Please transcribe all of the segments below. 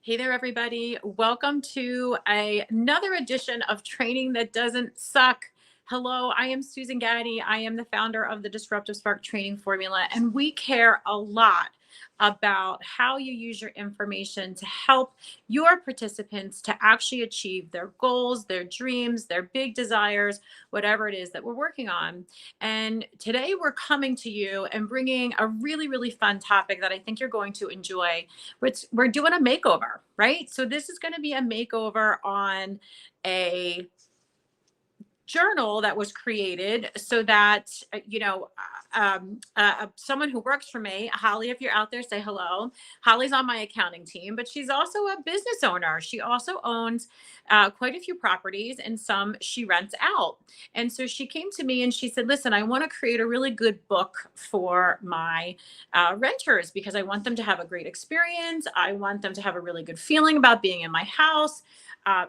Hey there, everybody. Welcome to another edition of Training That Doesn't Suck. Hello, I am Susan Gatti. I am the founder of the Disruptive Spark Training Formula, and we care a lot about how you use your information to help your participants to actually achieve their goals, their dreams, their big desires, whatever it is that we're working on. And today we're coming to you and bringing a really, really fun topic that I think you're going to enjoy. We're doing a makeover, right? So this is going to be a makeover on a journal that was created so that someone who works for me, Holly, if you're out there, say hello. Holly's on my accounting team, but she's also a business owner. She also owns quite a few properties, and some she rents out. And so she came to me and she said, listen, I want to create a really good book for my renters because I want them to have a great experience. I want them to have a really good feeling about being in my house.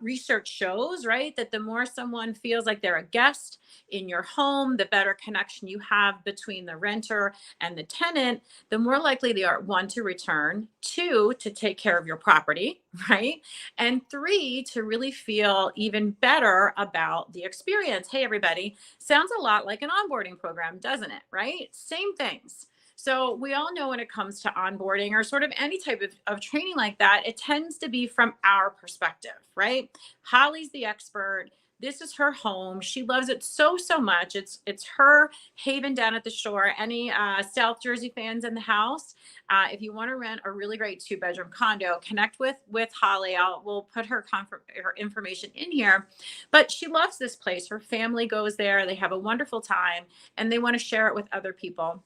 Research shows, right, that the more someone feels like they're a guest in your home, the better connection you have between the renter and the tenant, the more likely they are, one, to return, two, to take care of your property, right? And three, to really feel even better about the experience. Hey, everybody, sounds a lot like an onboarding program, doesn't it, right? Same things. So we all know when it comes to onboarding or sort of any type of training like that, it tends to be from our perspective, right? Holly's the expert. This is her home. She loves it so, so much. It's her haven down at the shore. Any South Jersey fans in the house? If you want to rent a really great 2-bedroom condo, connect with Holly. We'll put her information in here. But she loves this place. Her family goes there. They have a wonderful time, and they want to share it with other people.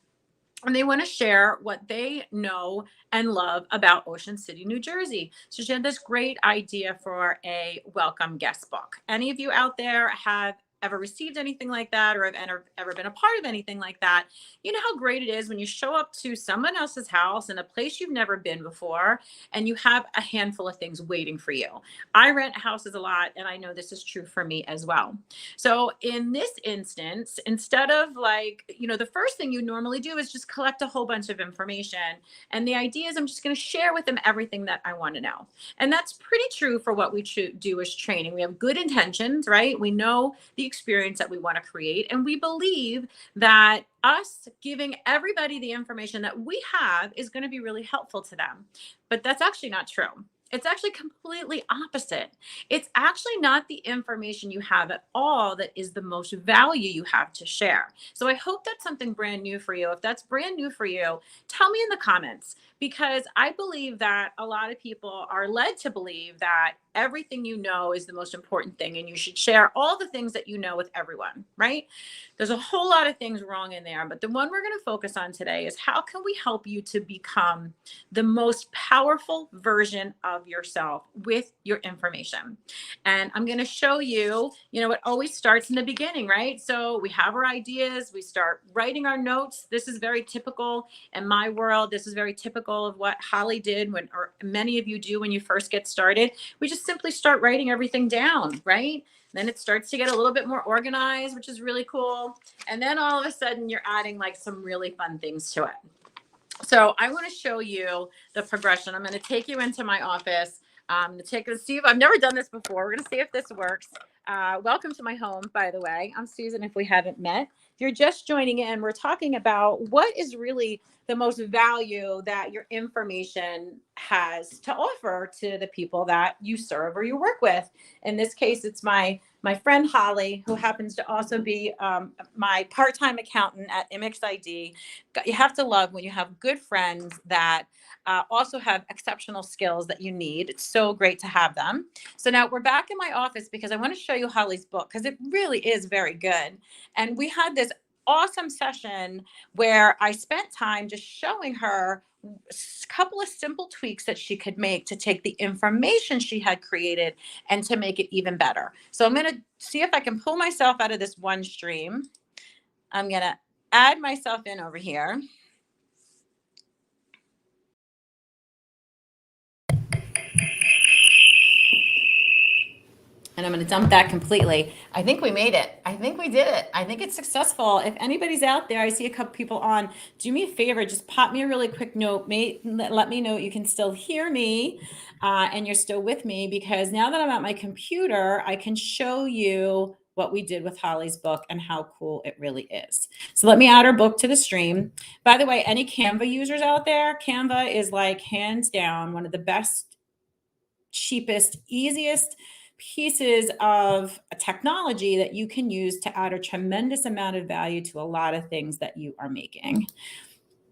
And they want to share what they know and love about Ocean City, New Jersey. So she had this great idea for a welcome guest book. Any of you out there have ever received anything like that, or have ever been a part of anything like that? You know how great it is when you show up to someone else's house in a place you've never been before, and you have a handful of things waiting for you. I rent houses a lot, and I know this is true for me as well. So in this instance, instead of the first thing you normally do is just collect a whole bunch of information. And the idea is I'm just going to share with them everything that I want to know. And that's pretty true for what we do as training. We have good intentions, right? We know the experience that we want to create. And we believe that us giving everybody the information that we have is going to be really helpful to them. But that's actually not true. It's actually completely opposite. It's actually not the information you have at all that is the most value you have to share. So I hope that's something brand new for you. If that's brand new for you, tell me in the comments, because I believe that a lot of people are led to believe that everything you know is the most important thing, and you should share all the things that you know with everyone, right? There's a whole lot of things wrong in there, but the one we're going to focus on today is how can we help you to become the most powerful version of yourself with your information. And I'm going to show you, it always starts in the beginning, right? So we have our ideas, we start writing our notes. This is very typical in my world. This is very typical of what Holly did or many of you do when you first get started. We just simply start writing everything down, right? Then it starts to get a little bit more organized, which is really cool. And then all of a sudden you're adding some really fun things to it. So I want to show you the progression. I'm going to take you into my office. I'm going to see if I've never done this before. We're going to see if this works. Welcome to my home, by the way. I'm Susan, if we haven't met. If you're just joining in, we're talking about what is really the most value that your information has to offer to the people that you serve or you work with. In this case, it's my friend Holly, who happens to also be my part-time accountant at MXID. You have to love when you have good friends that also have exceptional skills that you need. It's so great to have them. So now we're back in my office because I want to show you Holly's book, because it really is very good. And we had this awesome session where I spent time just showing her a couple of simple tweaks that she could make to take the information she had created and to make it even better. So I'm going to see if I can pull myself out of this one stream. I'm going to add myself in over here. And I'm going to dump that completely. I think we made it. I think we did it. I think it's successful. If anybody's out there, I see a couple people on, do me a favor, just pop me a really quick note. Let me know you can still hear me and you're still with me, because now that I'm at my computer, I can show you what we did with Holly's book and how cool it really is. So let me add her book to the stream. By the way, any Canva users out there, Canva is like hands down one of the best, cheapest, easiest pieces of technology that you can use to add a tremendous amount of value to a lot of things that you are making.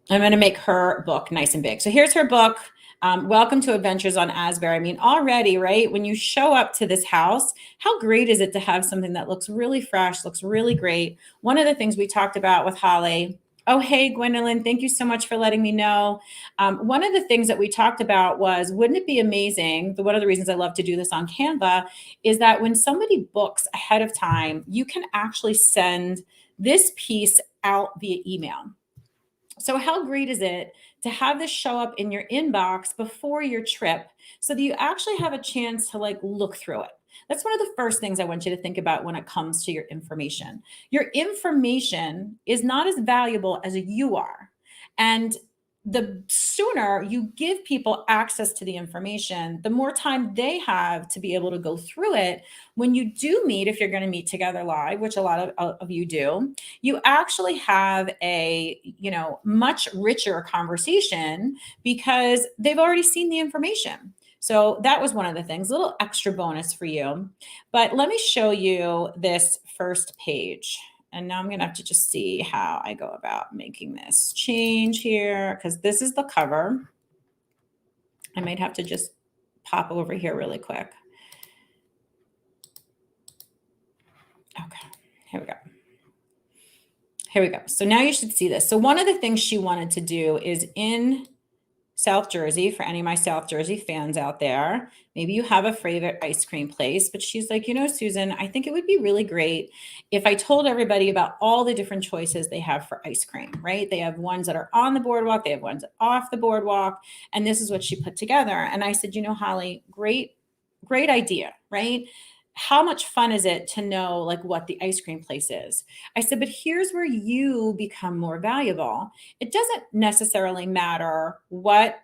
I'm going to make her book nice and big. So here's her book. Welcome to Adventures on Asbury. I mean, already, right, when you show up to this house, how great is it to have something that looks really fresh, looks really great? One of the things we talked about with Holly, oh, hey, Gwendolyn, thank you so much for letting me know. One of the things that we talked about was, wouldn't it be amazing? One of the reasons I love to do this on Canva is that when somebody books ahead of time, you can actually send this piece out via email. So how great is it to have this show up in your inbox before your trip so that you actually have a chance to like look through it? That's one of the first things I want you to think about when it comes to your information. Your information is not as valuable as you are. And the sooner you give people access to the information, the more time they have to be able to go through it. When you do meet, if you're going to meet together live, which a lot of you do, you actually have a, much richer conversation because they've already seen the information. So that was one of the things, a little extra bonus for you. But let me show you this first page. And now I'm going to have to just see how I go about making this change here, because this is the cover. I might have to just pop over here really quick. Okay, here we go. Here we go. So now you should see this. So one of the things she wanted to do is in South Jersey, for any of my South Jersey fans out there, maybe you have a favorite ice cream place, but she's like, Susan, I think it would be really great if I told everybody about all the different choices they have for ice cream, right? They have ones that are on the boardwalk, they have ones off the boardwalk, and this is what she put together. And I said, Holly, great idea, right? How much fun is it to know like what the ice cream place is? I said, but here's where you become more valuable. It doesn't necessarily matter what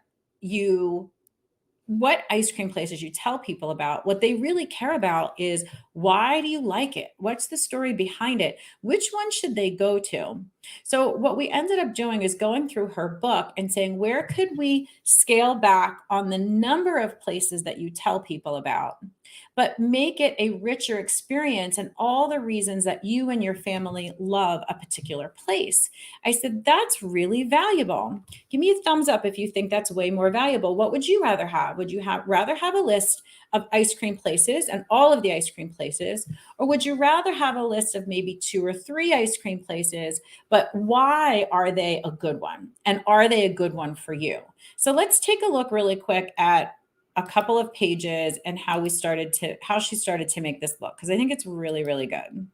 ice cream places you tell people about. What they really care about is, why do you like it? What's the story behind it? Which one should they go to? So what we ended up doing is going through her book and saying, where could we scale back on the number of places that you tell people about, but make it a richer experience and all the reasons that you and your family love a particular place. I said, that's really valuable. Give me a thumbs up if you think that's way more valuable. What would you rather have? Would you rather have a list of ice cream places and all of the ice cream places? Or would you rather have a list of maybe 2 or 3 ice cream places, but why are they a good one? And are they a good one for you? So let's take a look really quick at a couple of pages and how she started to make this look, because I think it's really, really good.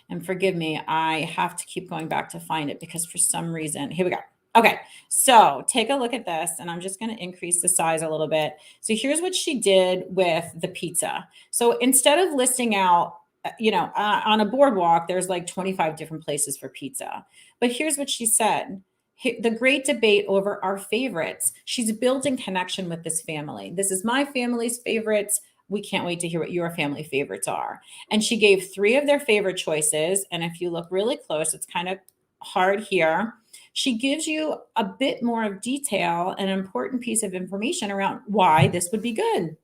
And forgive me, I have to keep going back to find it because for some reason, here we go. Okay, so take a look at this, and I'm just going to increase the size a little bit. So here's what she did with the pizza. So instead of listing out, on a boardwalk, there's like 25 different places for pizza. But here's what she said. The great debate over our favorites. She's building connection with this family. This is my family's favorites. We can't wait to hear what your family favorites are. And she gave 3 of their favorite choices. And if you look really close, it's kind of hard here. She gives you a bit more of detail, an important piece of information around why this would be good.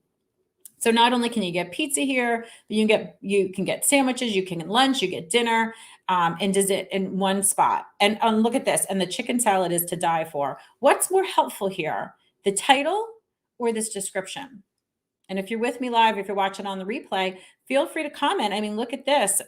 So not only can you get pizza here, but you can get sandwiches, you can get lunch, you get dinner, and does it in one spot. And look at this, and the chicken salad is to die for. What's more helpful here, the title or this description? And if you're with me live, if you're watching on the replay, feel free to comment. I mean, look at this.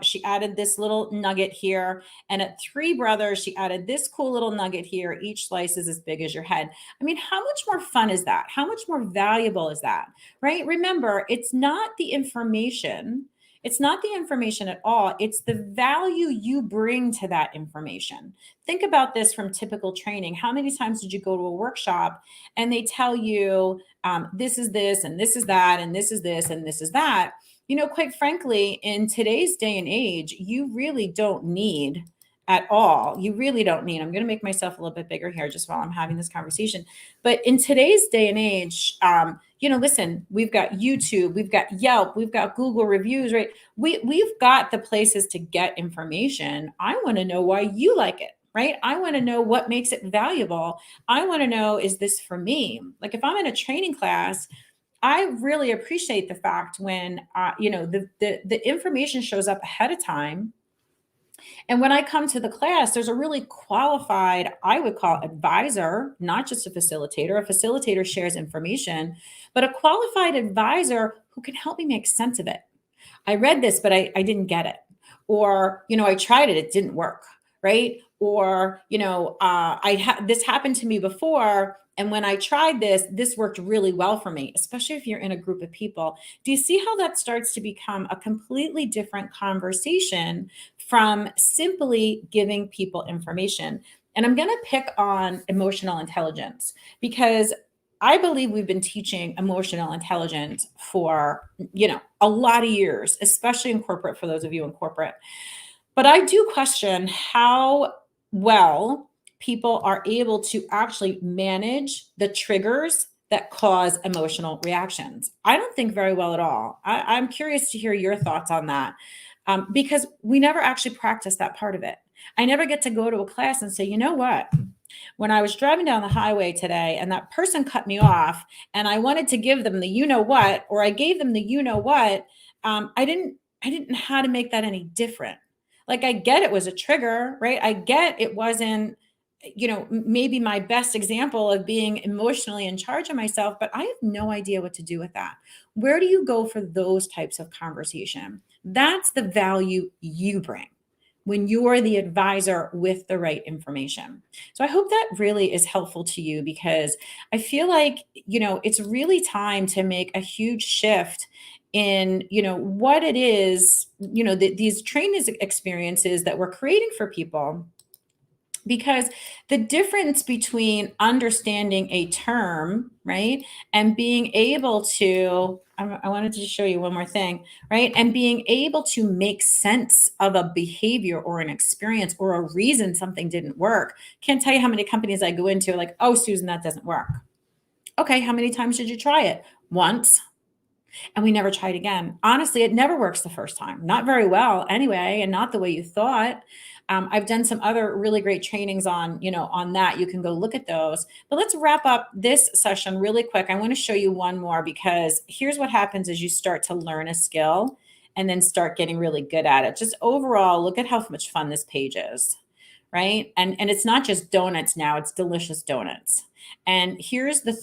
She added this little nugget here. And at 3 Brothers, she added this cool little nugget here. Each slice is as big as your head. I mean, how much more fun is that? How much more valuable is that, right? Remember, it's not the information. It's not the information at all. It's the value you bring to that information. Think about this from typical training. How many times did you go to a workshop and they tell you, this is this, and this is that, and this is this, and this is that? Quite frankly, in today's day and age, you really don't need at all. You really don't need. I'm going to make myself a little bit bigger here just while I'm having this conversation. But in today's day and age, listen, we've got YouTube, we've got Yelp, we've got Google reviews, right? We've got the places to get information. I want to know why you like it, right? I want to know what makes it valuable. I want to know, is this for me? Like if I'm in a training class, I really appreciate the fact when, the information shows up ahead of time. And when I come to the class, there's a really qualified, I would call advisor, not just a facilitator. A facilitator shares information, but a qualified advisor who can help me make sense of it. I read this, but I didn't get it. Or, I tried it, it didn't work, right? Or, this happened to me before. And when I tried this worked really well for me, especially if you're in a group of people. Do you see how that starts to become a completely different conversation from simply giving people information? And I'm going to pick on emotional intelligence because I believe we've been teaching emotional intelligence for, a lot of years, especially in corporate, for those of you in corporate. But I do question how well people are able to actually manage the triggers that cause emotional reactions. I don't think very well at all. I'm curious to hear your thoughts on that, because we never actually practice that part of it. I never get to go to a class and say, you know what? When I was driving down the highway today and that person cut me off and I wanted to give them the you know what, or I gave them the you know what, I didn't know how to make that any different. Like I get it was a trigger, right? I get it wasn't, maybe my best example of being emotionally in charge of myself, but I have no idea what to do with that. Where do you go for those types of conversation? That's the value you bring when you're the advisor with the right information. So I hope that really is helpful to you, because I feel like, it's really time to make a huge shift in, what it is, these training experiences that we're creating for people. Because the difference between understanding a term, right, and being able to, I wanted to show you one more thing, right, and being able to make sense of a behavior or an experience or a reason something didn't work. Can't tell you how many companies I go into like, oh, Susan, that doesn't work. Okay, how many times did you try it? Once. And we never tried again. Honestly, it never works the first time. Not very well anyway, and not the way you thought. I've done some other really great trainings on, on that. You can go look at those. But let's wrap up this session really quick. I want to show you one more, because here's what happens as you start to learn a skill and then start getting really good at it. Just overall, look at how much fun this page is, right? And it's not just donuts now, it's delicious donuts. And here's our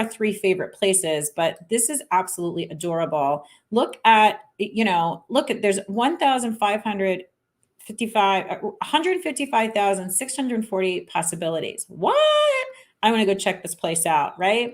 three favorite places, but this is absolutely adorable. Look at, there's 155,648 possibilities. What? I want to go check this place out, right?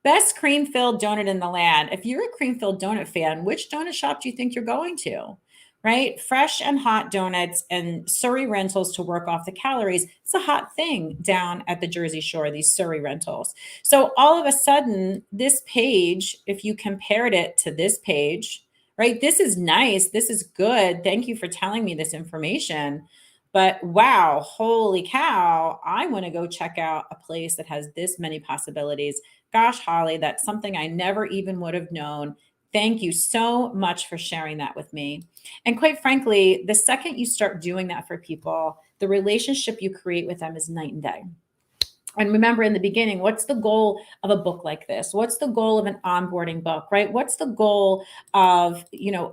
Best cream-filled donut in the land. If you're a cream-filled donut fan, which donut shop do you think you're going to? Right? Fresh and hot donuts and Surrey rentals to work off the calories. It's a hot thing down at the Jersey Shore, these Surrey rentals. So all of a sudden, this page, if you compared it to this page, right? This is nice. This is good. Thank you for telling me this information. But wow, holy cow, I want to go check out a place that has this many possibilities. Gosh, Holly, that's something I never even would have known. Thank you so much for sharing that with me. And quite frankly, the second you start doing that for people, the relationship you create with them is night and day. And remember, in the beginning, what's the goal of a book like this? What's the goal of an onboarding book, right? What's the goal of,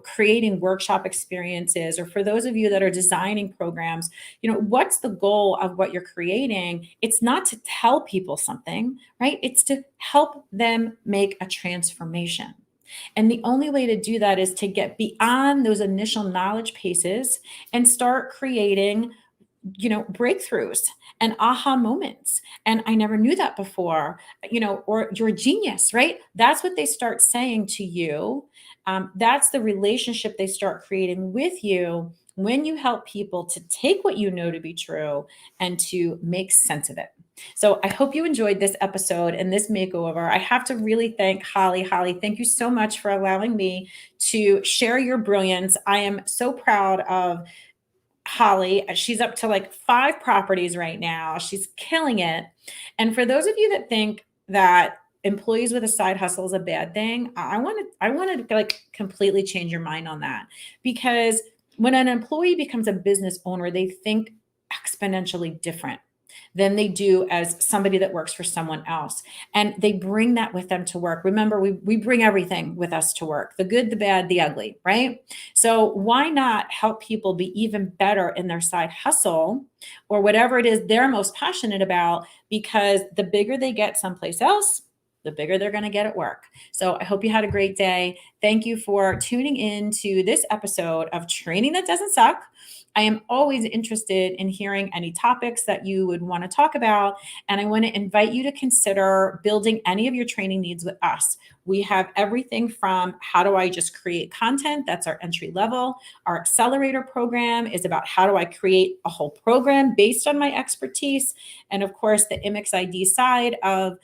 creating workshop experiences? Or for those of you that are designing programs, what's the goal of what you're creating? It's not to tell people something, right? It's to help them make a transformation. And the only way to do that is to get beyond those initial knowledge pieces and start creating breakthroughs and aha moments. And I never knew that before, or you're a genius, right? That's what they start saying to you. That's the relationship they start creating with you when you help people to take what you know to be true and to make sense of it. So I hope you enjoyed this episode and this makeover. I have to really thank Holly. Holly, thank you so much for allowing me to share your brilliance. I am so proud of Holly. She's up to like 5 properties right now. She's killing it. And for those of you that think that employees with a side hustle is a bad thing, I want to like completely change your mind on that, because when an employee becomes a business owner, they think exponentially different than they do as somebody that works for someone else. And they bring that with them to work. Remember, we bring everything with us to work, the good, the bad, the ugly, right? So why not help people be even better in their side hustle or whatever it is they're most passionate about? Because the bigger they get someplace else, the bigger they're going to get at work. So I hope you had a great day. Thank you for tuning in to this episode of Training That Doesn't Suck. I am always interested in hearing any topics that you would want to talk about. And I want to invite you to consider building any of your training needs with us. We have everything from how do I just create content? That's our entry level. Our accelerator program is about how do I create a whole program based on my expertise. And of course, the Imix ID side of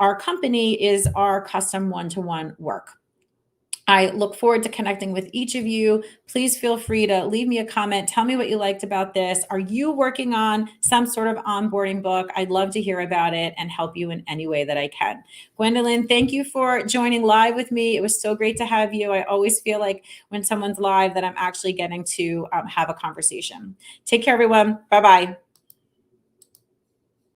our company is our custom one-to-one work. I look forward to connecting with each of you. Please feel free to leave me a comment. Tell me what you liked about this. Are you working on some sort of onboarding book? I'd love to hear about it and help you in any way that I can. Gwendolyn, thank you for joining live with me. It was so great to have you. I always feel like when someone's live that I'm actually getting to have a conversation. Take care, everyone. Bye-bye.